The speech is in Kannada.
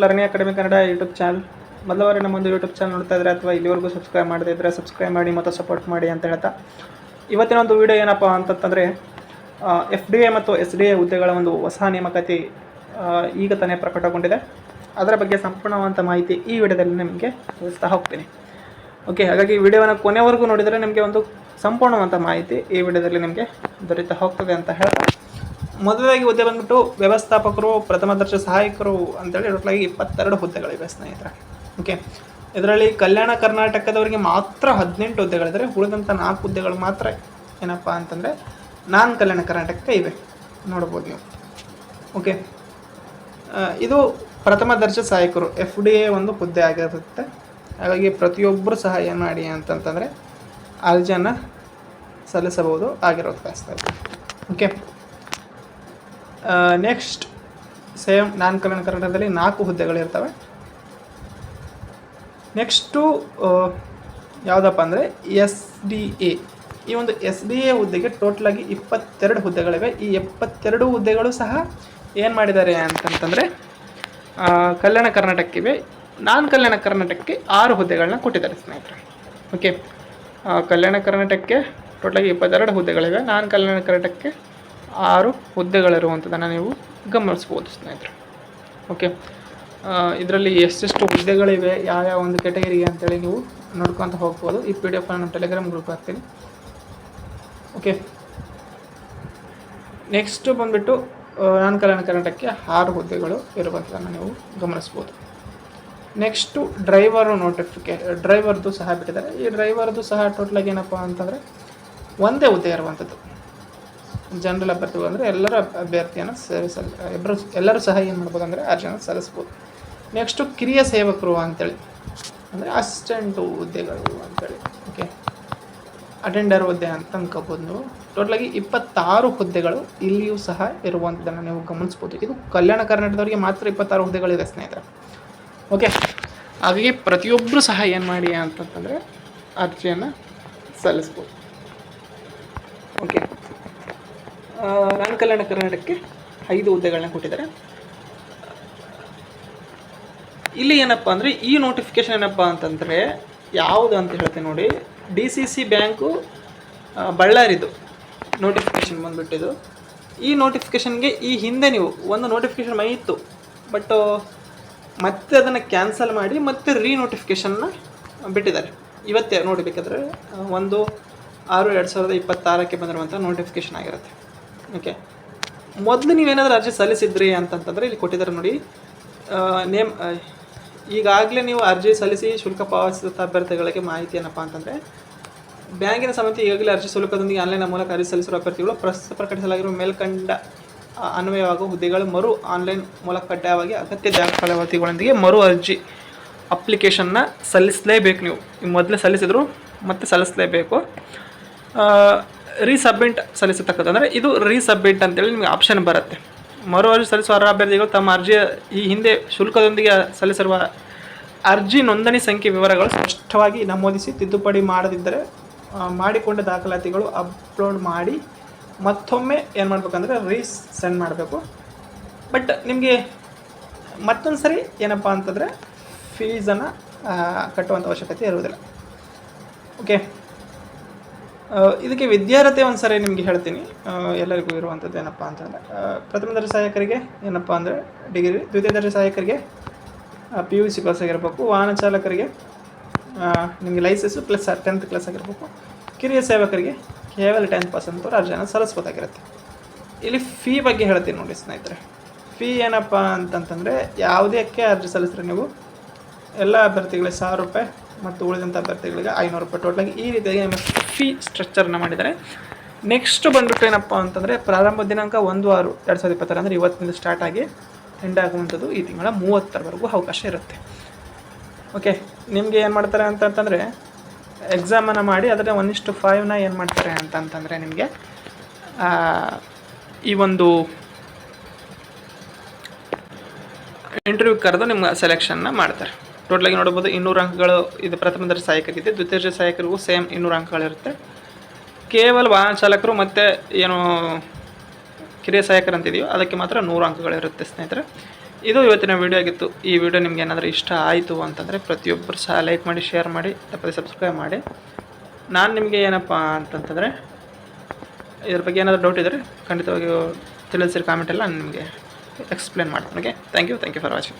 Learning academy Kannada YouTube channel. ಮೊದಲವರೆ ನಮ್ಮೊಂದು ಯೂಟ್ಯೂಬ್ ಚಾನಲ್ ನೋಡ್ತಾ ಇದ್ದರೆ ಅಥವಾ ಇಲ್ಲಿವರೆಗೂ ಸಬ್ಸ್ಕ್ರೈಬ್ ಮಾಡದೇ ಇದ್ದರೆ ಸಬ್ಸ್ಕ್ರೈಬ್ ಮಾಡಿ ಮತ್ತು ಸಪೋರ್ಟ್ ಮಾಡಿ ಅಂತ ಹೇಳ್ತಾ, ಇವತ್ತಿನ ಒಂದು ವಿಡಿಯೋ ಏನಪ್ಪ ಅಂತಂತಂದರೆ FDA ಮತ್ತು SDA ಹುದ್ದೆಗಳ ಒಂದು ಹೊಸ ನೇಮಕಾತಿ ಈಗ ತಾನೇ ಪ್ರಕಟಗೊಂಡಿದೆ. ಅದರ ಬಗ್ಗೆ ಸಂಪೂರ್ಣವಾದಂಥ ಮಾಹಿತಿ ಈ ವಿಡಿಯೋದಲ್ಲಿ ನಿಮಗೆ ತಿಳಿಸ್ತಾ ಹೋಗ್ತೀನಿ. ಓಕೆ, ಹಾಗಾಗಿ ವಿಡಿಯೋನ ಕೊನೆವರೆಗೂ ನೋಡಿದರೆ ನಿಮಗೆ ಒಂದು ಸಂಪೂರ್ಣವಾದಂಥ ಮಾಹಿತಿ ಈ ವಿಡಿಯೋದಲ್ಲಿ ನಿಮಗೆ ದೊರೀತಾ ಹೋಗ್ತದೆ ಅಂತ ಹೇಳ್ತಾ, ಮೊದಲಾಗಿ ಹುದ್ದೆ ಬಂದ್ಬಿಟ್ಟು ವ್ಯವಸ್ಥಾಪಕರು, ಪ್ರಥಮ ದರ್ಜೆ ಸಹಾಯಕರು ಅಂತೇಳಿ ಟೋಟಲಾಗಿ 22 ಹುದ್ದೆಗಳಿವೆ ಸ್ನೇಹಿತರೆ. ಓಕೆ, ಇದರಲ್ಲಿ ಕಲ್ಯಾಣ ಕರ್ನಾಟಕದವರಿಗೆ ಮಾತ್ರ 18 ಹುದ್ದೆಗಳಿದ್ದಾರೆ. ಉಳಿದಂಥ 4 ಹುದ್ದೆಗಳು ಮಾತ್ರ ಏನಪ್ಪ ಅಂತಂದರೆ ನಾನ್ ಕಲ್ಯಾಣ ಕರ್ನಾಟಕಕ್ಕೆ ಇವೆ, ನೋಡ್ಬೋದು ನೀವು. ಓಕೆ, ಇದು ಪ್ರಥಮ ದರ್ಜೆ ಸಹಾಯಕರು FDA ಒಂದು ಹುದ್ದೆ ಆಗಿರುತ್ತೆ. ಹಾಗಾಗಿ ಪ್ರತಿಯೊಬ್ಬರು ಸಹ ಏನು ಮಾಡಿ ಅಂತಂತಂದರೆ ಅರ್ಜಿಯನ್ನು ಸಲ್ಲಿಸಬಹುದು ಆಗಿರೋದು. ಓಕೆ, ನೆಕ್ಸ್ಟ್ ಸೇಮ್ ನಾನ್ ಕಲ್ಯಾಣ ಕರ್ನಾಟಕದಲ್ಲಿ 4 ಹುದ್ದೆಗಳಿರ್ತವೆ. ನೆಕ್ಸ್ಟು ಯಾವುದಪ್ಪ ಅಂದರೆ SDA. ಈ ಒಂದು SDA ಹುದ್ದೆಗೆ ಟೋಟಲಾಗಿ 22 ಹುದ್ದೆಗಳಿವೆ. ಈ 22 ಹುದ್ದೆಗಳು ಸಹ ಏನು ಮಾಡಿದ್ದಾರೆ ಅಂತಂತಂದರೆ ಕಲ್ಯಾಣ ಕರ್ನಾಟಕಕ್ಕಿವೆ. ನಾನ್ ಕಲ್ಯಾಣ ಕರ್ನಾಟಕಕ್ಕೆ 6 ಹುದ್ದೆಗಳನ್ನ ಕೊಟ್ಟಿದ್ದಾರೆ ಸ್ನೇಹಿತರೆ. ಓಕೆ, ಕಲ್ಯಾಣ ಕರ್ನಾಟಕಕ್ಕೆ ಟೋಟಲಾಗಿ 22 ಹುದ್ದೆಗಳಿವೆ. ನಾನ್ ಕಲ್ಯಾಣ ಕರ್ನಾಟಕಕ್ಕೆ 6 ಹುದ್ದೆಗಳಿರುವಂಥದ್ದನ್ನು ನೀವು ಗಮನಿಸ್ಬೋದು ಸ್ನೇಹಿತರೆ. ಓಕೆ, ಇದರಲ್ಲಿ ಎಷ್ಟೆಷ್ಟು ಹುದ್ದೆಗಳಿವೆ, ಯಾವ ಒಂದು ಕ್ಯಾಟಗರಿಗೆ ಅಂತೇಳಿ ನೀವು ನೋಡ್ಕೊತ ಹೋಗ್ಬೋದು. ಈ PDF ನಾನು ಟೆಲಿಗ್ರಾಮ್ ಗ್ರೂಪ್ ಹಾಕ್ತೀನಿ. ಓಕೆ, ನೆಕ್ಸ್ಟು ಬಂದುಬಿಟ್ಟು ನಾನ್ ಕಲ್ಯಾಣ ಕರ್ನಾಟಕಕ್ಕೆ 6 ಹುದ್ದೆಗಳು ಇರುವಂಥದ್ದನ್ನು ನೀವು ಗಮನಿಸ್ಬೋದು. ನೆಕ್ಸ್ಟು ಡ್ರೈವರ್ದು ಸಹ ಬಿಟ್ಟಿದ್ದಾರೆ. ಈ ಡ್ರೈವರ್ದು ಸಹ ಟೋಟಲಾಗಿ ಏನಪ್ಪ ಅಂತಂದರೆ ಒಂದೇ ಹುದ್ದೆ ಇರುವಂಥದ್ದು. ಜನರಲ್ ಅಭ್ಯರ್ಥಿಗಳು ಅಂದರೆ ಎಲ್ಲರ ಅಭ್ಯರ್ಥಿಯನ್ನು ಎಲ್ಲರೂ ಸಹ ಏನು ಮಾಡ್ಬೋದು ಅಂದರೆ ಅರ್ಜಿಯನ್ನು ಸಲ್ಲಿಸ್ಬೋದು. ನೆಕ್ಸ್ಟು ಕಿರಿಯ ಸೇವಕರು ಅಂತೇಳಿ ಅಂದರೆ ಅಸಿಸ್ಟೆಂಟು ಹುದ್ದೆಗಳು ಅಂತೇಳಿ. ಓಕೆ, ಅಟೆಂಡರ್ ಹುದ್ದೆ ಅಂತ ಅನ್ಕೋಬೋದು ನೀವು. ಟೋಟಲಾಗಿ 26 ಹುದ್ದೆಗಳು ಇಲ್ಲಿಯೂ ಸಹ ಇರುವಂಥದ್ದನ್ನು ನೀವು ಗಮನಿಸ್ಬೋದು. ಇದು ಕಲ್ಯಾಣ ಕರ್ನಾಟಕದವರಿಗೆ ಮಾತ್ರ 26 ಹುದ್ದೆಗಳಿದೆ ಸ್ನೇಹಿತರೆ. ಓಕೆ, ಹಾಗಾಗಿ ಪ್ರತಿಯೊಬ್ಬರು ಸಹ ಏನು ಮಾಡಿ ಅಂತಂತಂದರೆ ಅರ್ಜಿಯನ್ನು ಸಲ್ಲಿಸ್ಬೋದು. ಓಕೆ, ನಾನ್ ಕಲ್ಯಾಣ ಕರ್ನಾಟಕಕ್ಕೆ 5 ಹುದ್ದೆಗಳನ್ನ ಕೊಟ್ಟಿದ್ದಾರೆ. ಇಲ್ಲಿ ಏನಪ್ಪ ಅಂದರೆ ಈ ನೋಟಿಫಿಕೇಷನ್ ಏನಪ್ಪ ಅಂತಂದರೆ ಯಾವುದು ಅಂತ ಹೇಳ್ತೀನಿ ನೋಡಿ. DCC ಬ್ಯಾಂಕು ಬಳ್ಳಾರಿದು ನೋಟಿಫಿಕೇಷನ್ ಬಂದುಬಿಟ್ಟಿದ್ದು. ಈ ನೋಟಿಫಿಕೇಷನ್ಗೆ ಈ ಹಿಂದೆ ನೀವು ಒಂದು ನೋಟಿಫಿಕೇಷನ್ ಇತ್ತು, ಬಟ್ ಮತ್ತೆ ಅದನ್ನು ಕ್ಯಾನ್ಸಲ್ ಮಾಡಿ ಮತ್ತೆ ನೋಟಿಫಿಕೇಷನ್ನ ಬಿಟ್ಟಿದ್ದಾರೆ. ಇವತ್ತೇ ನೋಡಬೇಕಾದ್ರೆ 1/6/2026 ಬಂದಿರುವಂಥ ನೋಟಿಫಿಕೇಷನ್ ಆಗಿರುತ್ತೆ. ಓಕೆ, ಮೊದಲು ನೀವೇನಾದರೂ ಅರ್ಜಿ ಸಲ್ಲಿಸಿದ್ರಿ ಅಂತಂತಂದರೆ ಇಲ್ಲಿ ಕೊಟ್ಟಿದ್ದಾರೆ ನೋಡಿ. ಈಗಾಗಲೇ ನೀವು ಅರ್ಜಿ ಸಲ್ಲಿಸಿ ಶುಲ್ಕ ಪಾವತಿಸಿದ ಅಭ್ಯರ್ಥಿಗಳಿಗೆ ಮಾಹಿತಿ ಏನಪ್ಪ ಅಂತಂದರೆ, ಬ್ಯಾಂಕಿನ ಸಮಿತಿ ಈಗಾಗಲೇ ಅರ್ಜಿ ಶುಲ್ಕದೊಂದಿಗೆ ಆನ್ಲೈನ್ ಮೂಲಕ ಅರ್ಜಿ ಸಲ್ಲಿಸಿರುವ ಅಭ್ಯರ್ಥಿಗಳು ಪ್ರಸ್ತುತ ಪ್ರಕಟಿಸಲಾಗಿರುವ ಮೇಲ್ಕಂಡ ಅನ್ವಯವಾಗುವ ಹುದ್ದೆಗಳು ಮರು ಆನ್ಲೈನ್ ಮೂಲಕ ಕಡ್ಡಾಯವಾಗಿ ಅಗತ್ಯ ದಾಖಲಾತಿಗಳೊಂದಿಗೆ ಮರು ಅರ್ಜಿ ಅಪ್ಲಿಕೇಶನ್ನ ಸಲ್ಲಿಸಲೇಬೇಕು. ನೀವು ಮೊದಲೇ ಸಲ್ಲಿಸಿದ್ರು ಮತ್ತೆ ಸಲ್ಲಿಸಲೇಬೇಕು. ರೀಸಬ್ಮಿಟ್ ಸಲ್ಲಿಸತಕ್ಕದ್ದು ಅಂದರೆ ಇದು ರೀಸಬ್ಮಿಟ್ ಅಂತೇಳಿ ನಿಮಗೆ ಆಪ್ಷನ್ ಬರುತ್ತೆ. ಮರು ಅರ್ಜಿ ಸಲ್ಲಿಸುವ ಅರ್ಹ ಅಭ್ಯರ್ಥಿಗಳು ತಮ್ಮ ಅರ್ಜಿಯ ಈ ಹಿಂದೆ ಶುಲ್ಕದೊಂದಿಗೆ ಸಲ್ಲಿಸಿರುವ ಅರ್ಜಿ ನೋಂದಣಿ ಸಂಖ್ಯೆ ವಿವರಗಳು ಸ್ಪಷ್ಟವಾಗಿ ನಮೂದಿಸಿ ತಿದ್ದುಪಡಿ ಮಾಡದಿದ್ದರೆ ಮಾಡಿಕೊಂಡ ದಾಖಲಾತಿಗಳು ಅಪ್ಲೋಡ್ ಮಾಡಿ ಮತ್ತೊಮ್ಮೆ ಏನು ಮಾಡಬೇಕಂದ್ರೆ ಸೆಂಡ್ ಮಾಡಬೇಕು. ಬಟ್ ನಿಮಗೆ ಮತ್ತೊಂದು ಸರಿ ಏನಪ್ಪ ಅಂತಂದರೆ ಫೀಸನ್ನು ಕಟ್ಟುವಂಥ ಅವಶ್ಯಕತೆ ಇರುವುದಿಲ್ಲ. ಓಕೆ, ಇದಕ್ಕೆ ವಿದ್ಯಾರ್ಹತೆ ಒಂದು ಸರಿ ನಿಮಗೆ ಹೇಳ್ತೀನಿ. ಎಲ್ಲರಿಗೂ ಇರುವಂಥದ್ದು ಏನಪ್ಪ ಅಂತಂದರೆ ಪ್ರಥಮ ದರ್ಜೆ ಸಹಾಯಕರಿಗೆ ಏನಪ್ಪ ಅಂದರೆ ಡಿಗ್ರಿ, ದ್ವಿತೀಯ ದರ್ಜೆ ಸಹಾಯಕರಿಗೆ PUC ಪಾಸ್ ಆಗಿರಬೇಕು. ವಾಹನ ಚಾಲಕರಿಗೆ ನಿಮಗೆ ಲೈಸೆನ್ಸು ಪ್ಲಸ್ 10th ಕ್ಲಾಸ್ ಆಗಿರಬೇಕು. ಕಿರಿಯ ಸೇವಕರಿಗೆ ಕೇವಲ 10th ಪಾಸ್ ಅಂತವ್ರು ಅರ್ಜಿಯನ್ನು ಸಲ್ಲಿಸ್ಬೋದಾಗಿರುತ್ತೆ. ಇಲ್ಲಿ ಫೀ ಬಗ್ಗೆ ಹೇಳ್ತೀನಿ ನೋಡಿ ಸ್ನೇಹಿತರೆ. ಫೀ ಏನಪ್ಪ ಅಂತಂತಂದರೆ ಯಾವುದಕ್ಕೆ ಅರ್ಜಿ ಸಲ್ಲಿಸಿದ್ರೆ ನೀವು ಎಲ್ಲ ಅಭ್ಯರ್ಥಿಗಳಿಗೆ 1000 ರೂಪಾಯಿ ಮತ್ತು ಉಳಿದಂಥ ಅಭ್ಯರ್ಥಿಗಳಿಗೆ 500 ರೂಪಾಯಿ. ಟೋಟಲಾಗಿ ಈ ರೀತಿಯಾಗಿ ನಿಮ್ಮ ಫೀ ಸ್ಟ್ರಕ್ಚರ್ನ ಮಾಡಿದ್ದಾರೆ. ನೆಕ್ಸ್ಟ್ ಬಂದುಬಿಟ್ಟು ಏನಪ್ಪ ಅಂತಂದರೆ ಪ್ರಾರಂಭ ದಿನಾಂಕ 1/6/2026 ಅಂದರೆ ಇವತ್ತಿನಿಂದ ಸ್ಟಾರ್ಟ್ ಆಗಿ ಎಂಡ್ ಆಗುವಂಥದ್ದು ಈ ತಿಂಗಳ 30ರವರೆಗೂ ಅವಕಾಶ ಇರುತ್ತೆ. ಓಕೆ, ನಿಮಗೆ ಏನು ಮಾಡ್ತಾರೆ ಅಂತಂತಂದರೆ ಎಕ್ಸಾಮನ್ನು ಮಾಡಿ ಅದರ 1:5ನ ಏನು ಮಾಡ್ತಾರೆ ಅಂತಂತಂದರೆ ನಿಮಗೆ ಈ ಒಂದು ಇಂಟರ್ವ್ಯೂ ಕರೆದು ನಿಮ್ಮ ಸೆಲೆಕ್ಷನ್ನ ಮಾಡ್ತಾರೆ. ಟೋಟಲಾಗಿ ನೋಡ್ಬೋದು 200 ಅಂಕಗಳು ಇದು ಪ್ರಥಮ ದರ್ಜೆ ಸಹಾಯಕರಿದೆ. ದ್ವಿತೀಯ ದರ್ಜೆ ಸಹಾಯಕರಿಗೂ ಸೇಮ್ 200 ಅಂಕಗಳಿರುತ್ತೆ. ಕೇವಲ ವಾಹನ ಚಾಲಕರು ಮತ್ತು ಏನು ಕಿರಿಯ ಸಹಾಯಕರು ಅಂತಿದೆಯೋ ಅದಕ್ಕೆ ಮಾತ್ರ 100 ಅಂಕಗಳಿರುತ್ತೆ ಸ್ನೇಹಿತರೆ. ಇದು ಇವತ್ತಿನ ವಿಡಿಯೋ ಆಗಿತ್ತು. ಈ ವಿಡಿಯೋ ನಿಮ್ಗೆ ಏನಾದರೂ ಇಷ್ಟ ಆಯಿತು ಅಂತಂದರೆ ಪ್ರತಿಯೊಬ್ಬರು ಸಹ ಲೈಕ್ ಮಾಡಿ, ಶೇರ್ ಮಾಡಿ, ತಪ್ಪದೆ ಸಬ್ಸ್ಕ್ರೈಬ್ ಮಾಡಿ. ನಾನು ನಿಮಗೆ ಏನಪ್ಪ ಅಂತಂತಂದರೆ ಇದ್ರ ಬಗ್ಗೆ ಏನಾದರೂ ಡೌಟ್ ಇದ್ದರೆ ಖಂಡಿತವಾಗಿಯೂ ತಿಳಿಸಿರಿ ಕಾಮೆಂಟೆಲ್ಲ ನಾನು ನಿಮಗೆ ಎಕ್ಸ್ಪ್ಲೇನ್ ಮಾಡ್ತೀನಿ. Okay, thank you for watching.